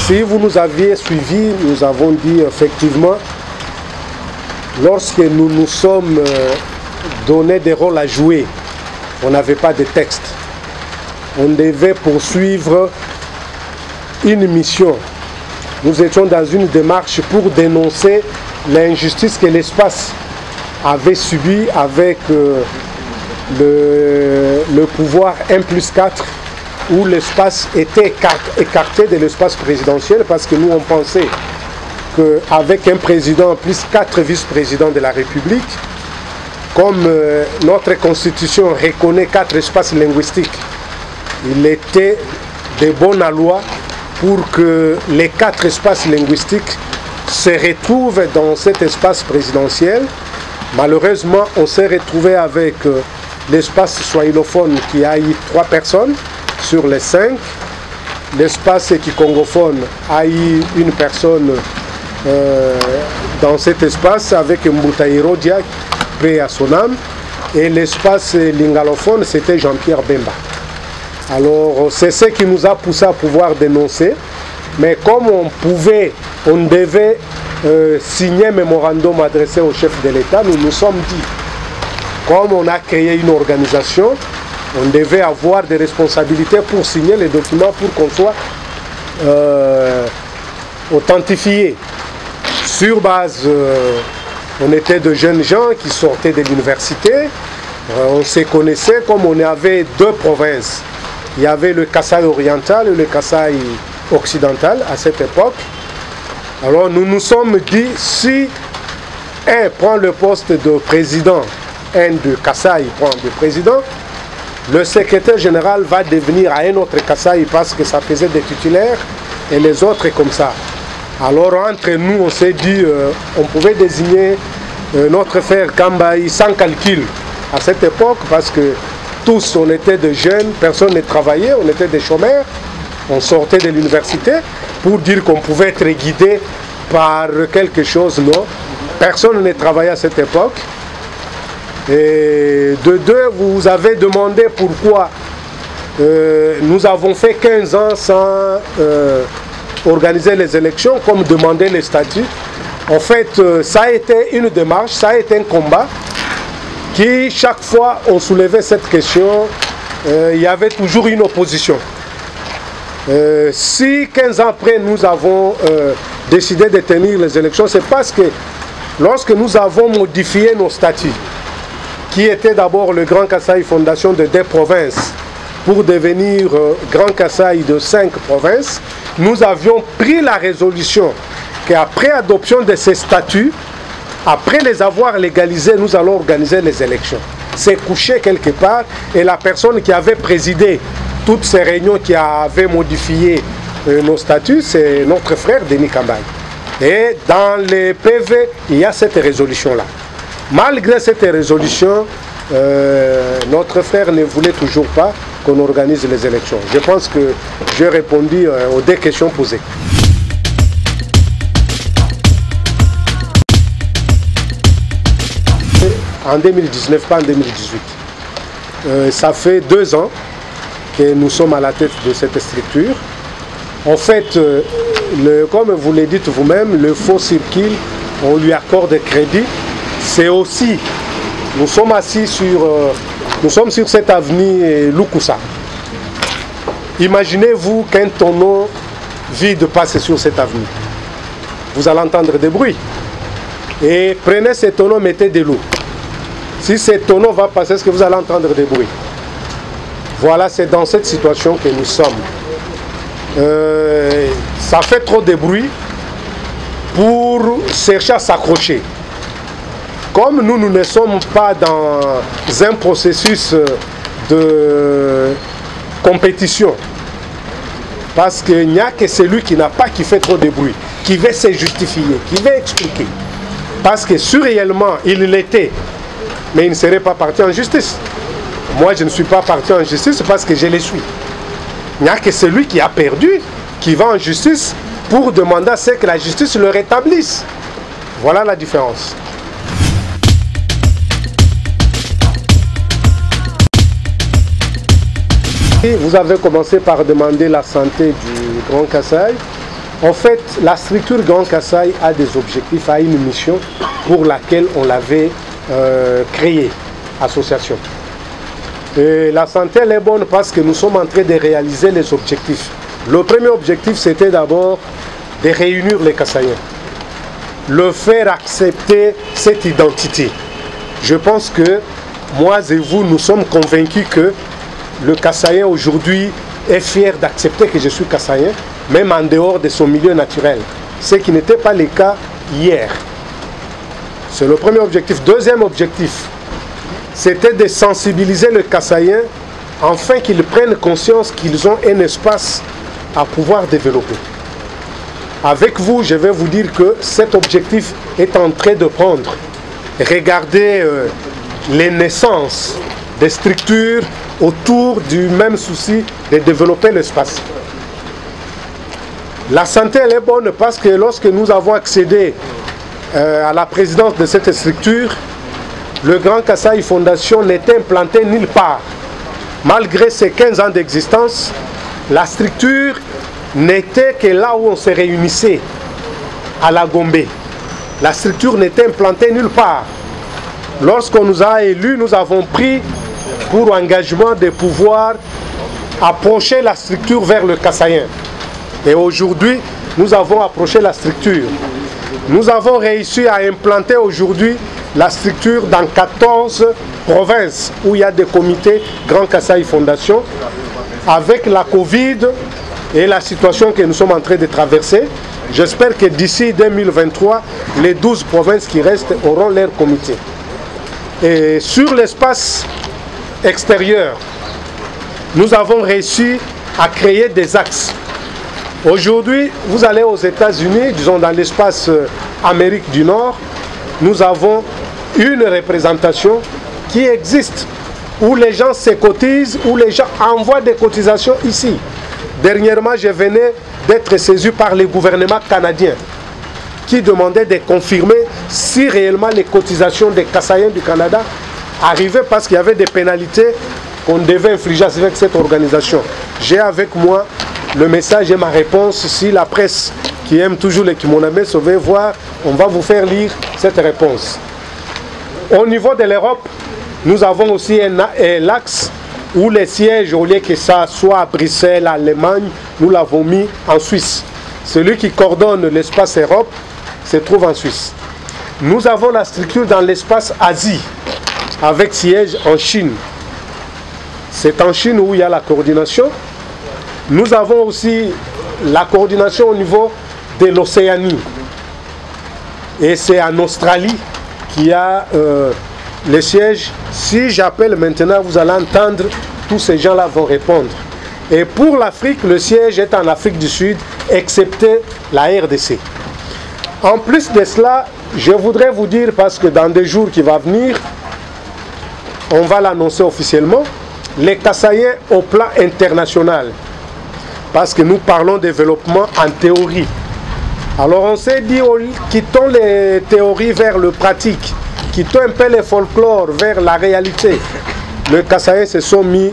Si vous nous aviez suivis, nous avons dit effectivement, lorsque nous nous sommes donné des rôles à jouer, on n'avait pas de texte. On devait poursuivre une mission. Nous étions dans une démarche pour dénoncer l'injustice que l'espace avait subie avec le pouvoir 1+4, où l'espace était écarté de l'espace présidentiel, parce que nous on pensait qu'avec un président plus 4 vice-présidents de la République, comme notre constitution reconnaît 4 espaces linguistiques, il était de bonne loi pour que les 4 espaces linguistiques se retrouvent dans cet espace présidentiel. Malheureusement, on s'est retrouvé avec l'espace swahilophone qui a eu 3 personnes sur les 5. L'espace kikongophone a eu une personne dans cet espace avec Mboutaïro Diak, paix à son âme. Et l'espace lingalophone, c'était Jean-Pierre Bemba. Alors, c'est ce qui nous a poussé à pouvoir dénoncer. Mais comme on devait signer un mémorandum adressé au chef de l'État, nous nous sommes dit, comme on a créé une organisation, on devait avoir des responsabilités pour signer les documents pour qu'on soit authentifié. Sur base, on était de jeunes gens qui sortaient de l'université, on se connaissait comme on avait 2 provinces. Il y avait le Kasaï oriental et le Kasaï occidental à cette époque. Alors nous nous sommes dit, si un prend le poste de président, un de Kasaï prend le président, le secrétaire général va devenir à un autre Kasaï parce que ça faisait des titulaires et les autres comme ça. Alors entre nous on s'est dit, on pouvait désigner notre frère Kambaï sans calcul à cette époque, parce que tous on était de jeunes, personne ne travaillait, on était des chômeurs, on sortait de l'université, pour dire qu'on pouvait être guidé par quelque chose, non. Personne ne travaillait à cette époque. Et de 2, vous avez demandé pourquoi nous avons fait 15 ans sans organiser les élections, comme demandait les statuts. En fait, ça a été une démarche, ça a été un combat, qui chaque fois on soulevait cette question, il y avait toujours une opposition. Si 15 ans après nous avons décidé de tenir les élections, c'est parce que lorsque nous avons modifié nos statuts, qui était d'abord le Grand Kasaï Fondation de 2 provinces, pour devenir Grand Kasaï de 5 provinces, nous avions pris la résolution qu'après adoption de ces statuts, après les avoir légalisés, nous allons organiser les élections. C'est couché quelque part, et la personne qui avait présidé toutes ces réunions qui avaient modifié nos statuts, c'est notre frère Denis Kambaï. Et dans les PV, il y a cette résolution-là. Malgré cette résolution, notre frère ne voulait toujours pas qu'on organise les élections. Je pense que j'ai répondu aux 2 questions posées. En 2019, pas en 2018. Ça fait 2 ans que nous sommes à la tête de cette structure. En fait, comme vous le dites vous-même, le faux circule, on lui accorde crédit. C'est aussi, nous sommes assis sur cette avenue Lukusa. Imaginez-vous qu'un tonneau vide passe sur cette avenue. Vous allez entendre des bruits. Et prenez ce tonneau, mettez de l'eau. Si ce tonneau va passer, est-ce que vous allez entendre des bruits? Voilà, c'est dans cette situation que nous sommes. Ça fait trop de bruit pour chercher à s'accrocher. Comme nous ne sommes pas dans un processus de compétition, parce qu'il n'y a que celui qui n'a pas, qui fait trop de bruit, qui veut se justifier, qui veut expliquer. Parce que si réellement il l'était, mais il ne serait pas parti en justice. Moi, je ne suis pas parti en justice parce que je les suis. Il n'y a que celui qui a perdu, qui va en justice pour demander à ce que la justice le rétablisse. Voilà la différence. Vous avez commencé par demander la santé du Grand Kasaï. En fait, la structure Grand Kasaï a des objectifs, a une mission pour laquelle on l'avait créée, association. Et la santé, elle est bonne parce que nous sommes en train de réaliser les objectifs. Le premier objectif, c'était d'abord de réunir les Kasaïens, le faire accepter cette identité. Je pense que moi et vous, nous sommes convaincus que le Kasaïen aujourd'hui est fier d'accepter que je suis Kasaïen, même en dehors de son milieu naturel, ce qui n'était pas le cas hier. C'est le premier objectif. Deuxième objectif, c'était de sensibiliser le Kasaïen afin qu'ils prennent conscience qu'ils ont un espace à pouvoir développer. Avec vous, je vais vous dire que cet objectif est en train de prendre. Regardez les naissances des structures autour du même souci de développer l'espace. La santé, elle est bonne parce que lorsque nous avons accédé à la présidence de cette structure, le Grand Kasaï Fondation n'était implanté nulle part. Malgré ses 15 ans d'existence, la structure n'était que là où on se réunissait, à la Gombe. La structure n'était implantée nulle part. Lorsqu'on nous a élus, nous avons pris pour engagement de pouvoir approcher la structure vers le Kasaïen. Et aujourd'hui, nous avons approché la structure. Nous avons réussi à implanter aujourd'hui la structure dans 14 provinces où il y a des comités Grand Kasaï Fondation. Avec la Covid et la situation que nous sommes en train de traverser, j'espère que d'ici 2023, les 12 provinces qui restent auront leur comité. Et sur l'espace extérieur, nous avons réussi à créer des axes. Aujourd'hui, vous allez aux États-Unis, disons dans l'espace Amérique du Nord, nous avons une représentation qui existe, où les gens se cotisent, où les gens envoient des cotisations ici. Dernièrement, je venais d'être saisi par le gouvernement canadien qui demandait de confirmer si réellement les cotisations des Kasaïens du Canada arrivaient parce qu'il y avait des pénalités qu'on devait infliger avec cette organisation. J'ai avec moi le message et ma réponse. Si la presse qui aime toujours les Kimonamé veut voir, on va vous faire lire cette réponse. Au niveau de l'Europe, nous avons aussi un axe où les sièges, au lieu que ça soit à Bruxelles, à Allemagne, nous l'avons mis en Suisse. Celui qui coordonne l'espace Europe se trouve en Suisse. Nous avons la structure dans l'espace Asie, avec siège en Chine. C'est en Chine où il y a la coordination. Nous avons aussi la coordination au niveau de l'Océanie. Et c'est en Australie qu'il y a les sièges. Si j'appelle maintenant, vous allez entendre, tous ces gens-là vont répondre. Et pour l'Afrique, le siège est en Afrique du Sud, excepté la RDC. En plus de cela, je voudrais vous dire, parce que dans des jours qui vont venir, on va l'annoncer officiellement, les Kasaïens au plan international. Parce que nous parlons développement en théorie. Alors on s'est dit, quittons les théories vers le pratique, quittons un peu les folklore vers la réalité. Les Kasaïens se sont mis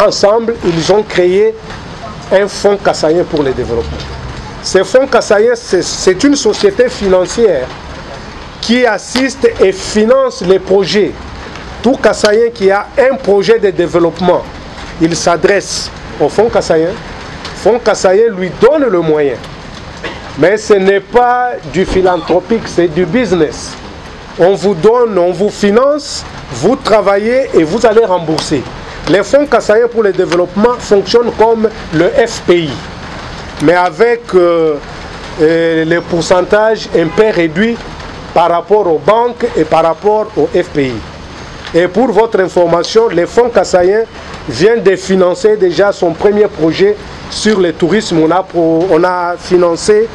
ensemble, ils ont créé un fonds Kasaïen pour le développement. Ce fonds Kasaïen, c'est une société financière qui assiste et finance les projets. Tout Kasaïen qui a un projet de développement, il s'adresse au fonds Kasaïen. Fonds Kasaïen lui donne le moyen. Mais ce n'est pas du philanthropique, c'est du business. On vous donne, on vous finance, vous travaillez et vous allez rembourser. Les fonds Kasaïen pour le développement fonctionnent comme le FPI, mais avec les pourcentages un peu réduits par rapport aux banques et par rapport au FPI. Et pour votre information, les fonds Kasaïen viennent de financer déjà son premier projet sur le tourisme. On a financé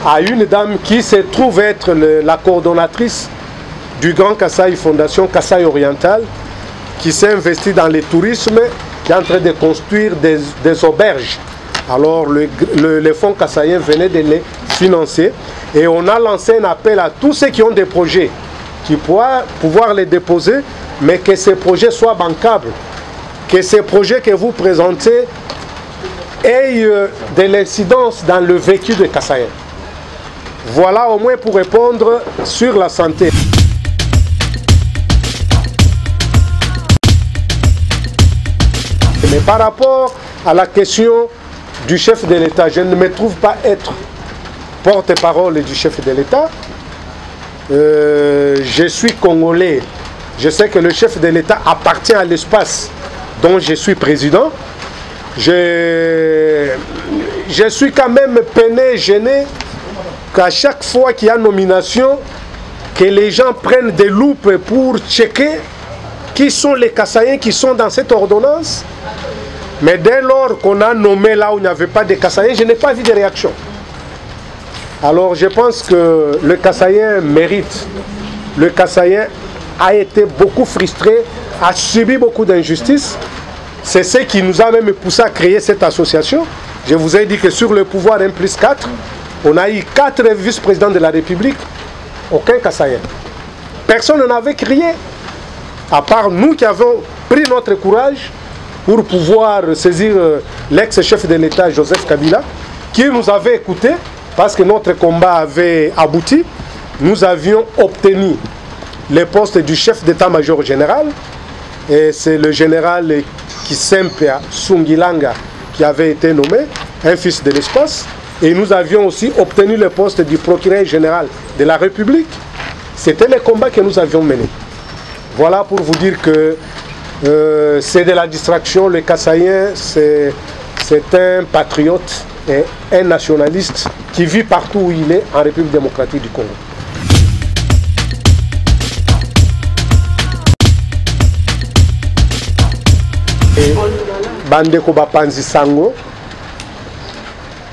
à une dame qui se trouve être la coordonnatrice du Grand Kasaï Fondation Kasaï Oriental, qui s'est investie dans le tourisme, qui est en train de construire des auberges. Alors les fonds Kasaïen venaient de les financer et on a lancé un appel à tous ceux qui ont des projets qui pourraient pouvoir les déposer, mais que ces projets soient bancables, que ces projets que vous présentez ait de l'incidence dans le vécu des Kassaïens. Voilà au moins pour répondre sur la santé. Mais par rapport à la question du chef de l'État, je ne me trouve pas être porte-parole du chef de l'État. Je suis congolais. Je sais que le chef de l'État appartient à l'espace dont je suis président. Je suis quand même peiné, gêné qu'à chaque fois qu'il y a nomination, que les gens prennent des loupes pour checker qui sont les Kassaïens qui sont dans cette ordonnance. Mais dès lors qu'on a nommé là où il n'y avait pas de Kassaïens, je n'ai pas vu de réaction. Alors je pense que le Kassaïen mérite. Le Kassaïen a été beaucoup frustré, a subi beaucoup d'injustices. C'est ce qui nous a même poussé à créer cette association. Je vous ai dit que sur le pouvoir 1+4, on a eu 4 vice-présidents de la République, aucun Kassaïen. Personne n'en avait crié, à part nous qui avons pris notre courage pour pouvoir saisir l'ex-chef de l'État, Joseph Kabila, qui nous avait écoutés, parce que notre combat avait abouti. Nous avions obtenu le poste du chef d'état-major général, et c'est le général Kisempia Sungilanga qui avait été nommé, un fils de l'espace, et nous avions aussi obtenu le poste du procureur général de la République. C'était le combat que nous avions mené. Voilà pour vous dire que c'est de la distraction. Le Kassaïen, c'est un patriote et un nationaliste qui vit partout où il est en République démocratique du Congo. Bandeko Bapanzi Sango,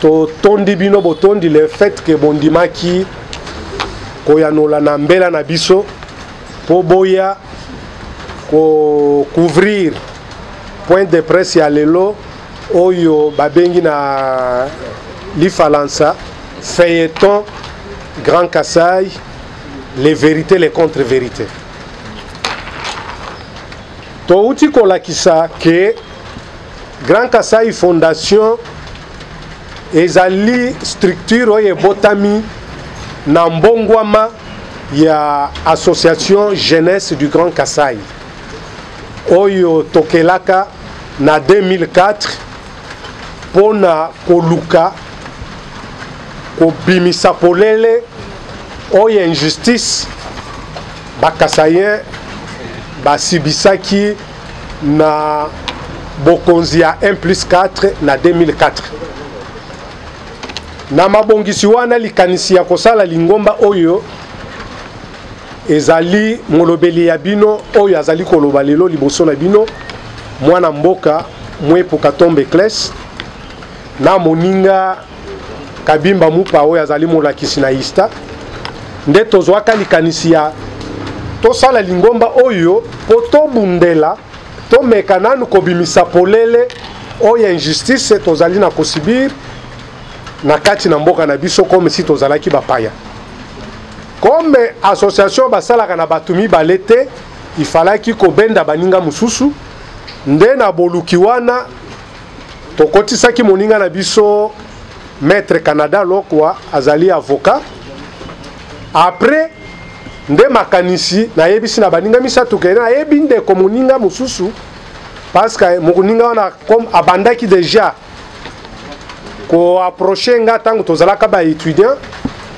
to tondi bino botondi le fait que bondimaki koyanola na mbela na biso po boya ko couvrir point de presse ya lelo oyo babengi na lifalansa feuilleton Grand Kassai, les vérités, les contre-vérités. To uti kolakisa ke Grand Kassai Fondation ezali structure oyo botami na mbongwama ya association jeunesse du Grand Kassai oyo tokelaka na 2004 pona koluka kobimisa polele oyo injustice bakasayen basibisaki na bokonzi ya 1+4 na 2004. Na mabongisi wana likanisi ya kosala lingomba oyo ezali molobeli ya bino oyo azali koloba lelo liboso na bino mwana mboka Mwepo Katombe Kles na moninga Kabimba Mupa oyo azali molakisi na ista nde tozwaka likanisi ya tosala lingomba oyo po tobundela tomeka nanu kobimisa polele oyo injustice tozali na kosibir na kati na mboka na biso comme si tozalaki bapaya. Comme association basalaka na batumi balete ifalaki kobenda baninga mususu nde na boluki wana tokotisaki moninga na biso Maître Canada Lokwa azali avocat. Après nde makanisi na yebisi na baninga misatu ke na yebi ndeko moninga mususu parce que moninga wana comme abandaki déjà ko approcher nga tango tozalaka ba étudiant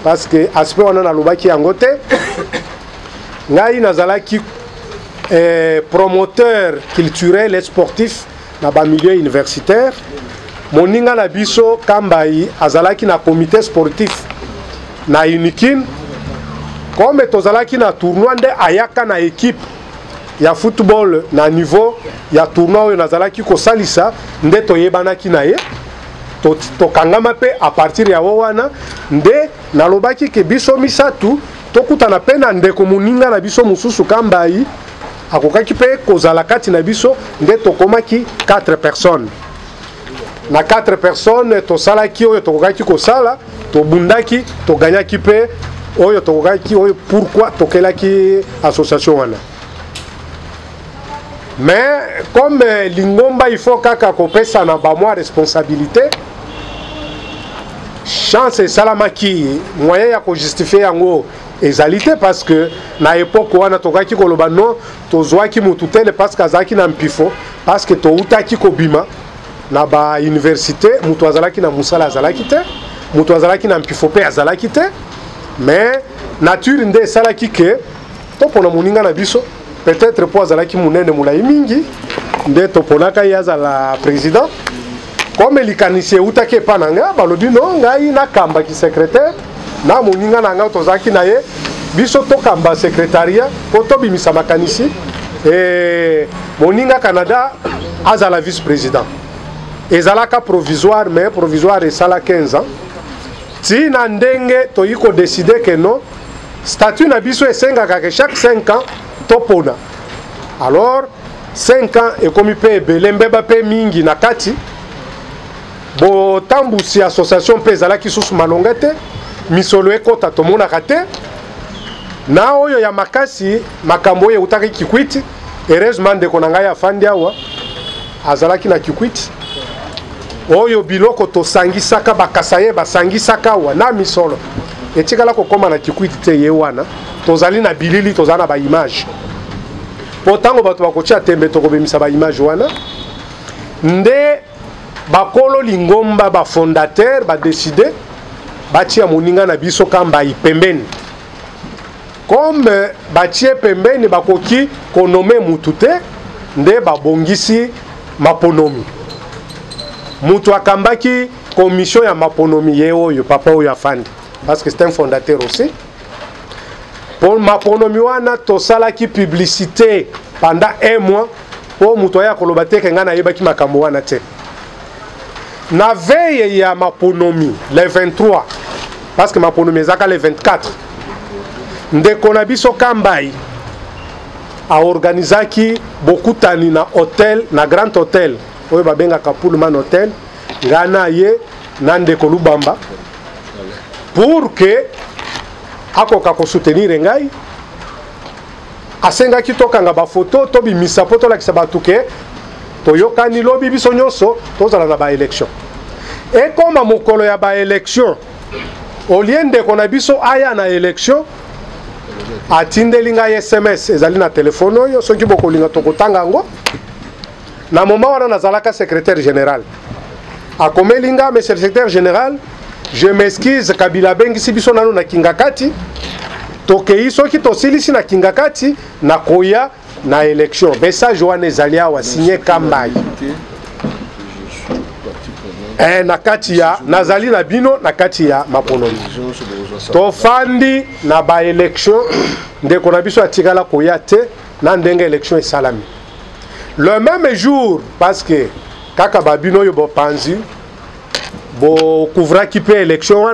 parce que aspect wana na lobaki yango te ngai nazalaki promoteur culturel et sportif na ba milieu universitaire. Moninga na biso Kambai azalaki na comité sportif na Unikin. Comme tozalaki na tournoi nde ayaka na équipe ya football na niveau ya tournoi oyo nazalaki kosalisa nde toyebanaki na ye tokangama pe a partir ya wana nde nalobaki ke biso misatu tokutana pe na ndeko moninga na biso mususu Kambai akokaki pe kozala kati na biso nde tokomaki 4 personnes. Na 4 personnes tosalaki oyo tokokaki kosala tobundaki toganyaki pe oyo tokokaki oyo pourquoi tokelaki association wana. Mais comme Lingomba, il faut kaka kopesa na ba moi responsabilité. Chance et salamaki moyen ya ko justifier yango ezalité parce que na époque wana tokaki koloba non tozwaki mututele parce que azaki na mpifo parce que to utaki kobima na ba université mutu azalaki na musala azalaki te mutu azalaki na mpifo pe azalaki te mais nature nde salaki ke to pona moninga na biso peut-être po azalaki munene mulai mingi nde to ponaka yazala président comme likanisi utake pananga balobi no ngai na kamba ki secrétaire na moninga na nga tozaki na ye biso to kamba secrétariat po to bimisa makanisi et moninga Canada azala vice-président ezalaka provisoire mais provisoire esala 15 ans ti na ndenge to yiko décider que non statut na biso esengaka que chaque 5 ans topona alors 5 ans et comme pe belembeba pe mingi na kati bo tambusi association pe ezalaki susu malonga te misolo ekota tomonaka te na oyo ya makasi makambo oyo utaki kikwiti heureusement ndeko na ngai afandi awa azalaki na kikwiti oyo biloko tosangisaka bakasaye basangisaka awa na misolo etikala kokoma na kikwiti te ye wana tozali na bilili tozala na baimage po ntango bato bakotia tembe tokobemisa baimage wana nde bakolo Lingomba bafondateur badeside batia moninga na biso kamba ipembeni comme batie pembeni bakoki konome mutu te nde babongisi maponomi mutu akambaki commission ya maponomi ye oyo papa oyo afandi parce que c'est un fondateur aussi pour maponomi wana tosalaki publicité pendant 1 mois po mutu aya koloba te ke nga nayebaki makambo wana te na veille ya maponomi le 23 parce que maponomi ezaka le 24 ndeko na biso kambai a organizaki bokutani na hôtel na grand hôtel oyo babengaka Pullman Hotel ngana ye na ndeko Lubamba pour que akoka ko soutenir ngai asengaki tokanga ba photo to bimisa poto la kisabatu ke toyokani lobi biso nyonso tozala na ba élection et comme mokolo ya ba élection au lieu ndeko na biso aya na élection atindelinga SMS ezali na téléphone oyo soki bokolinga tokotanga ngo na moment wana nazalaka secrétaire général akomelinga monsieur le secrétaire général je m'excuse Kabila bengisi biso nanu na kingakati tokei soki tosilisi na kingakati na koya na élection message wana ezali awa signé Kambai na kati ya nazali na bino na kati ya maponomi tofandi na ba élection ndeko na biso atikala koya te na ndenge élection esalami le même jour parce que kaka babino yo bopanzi bo couvraki pe élection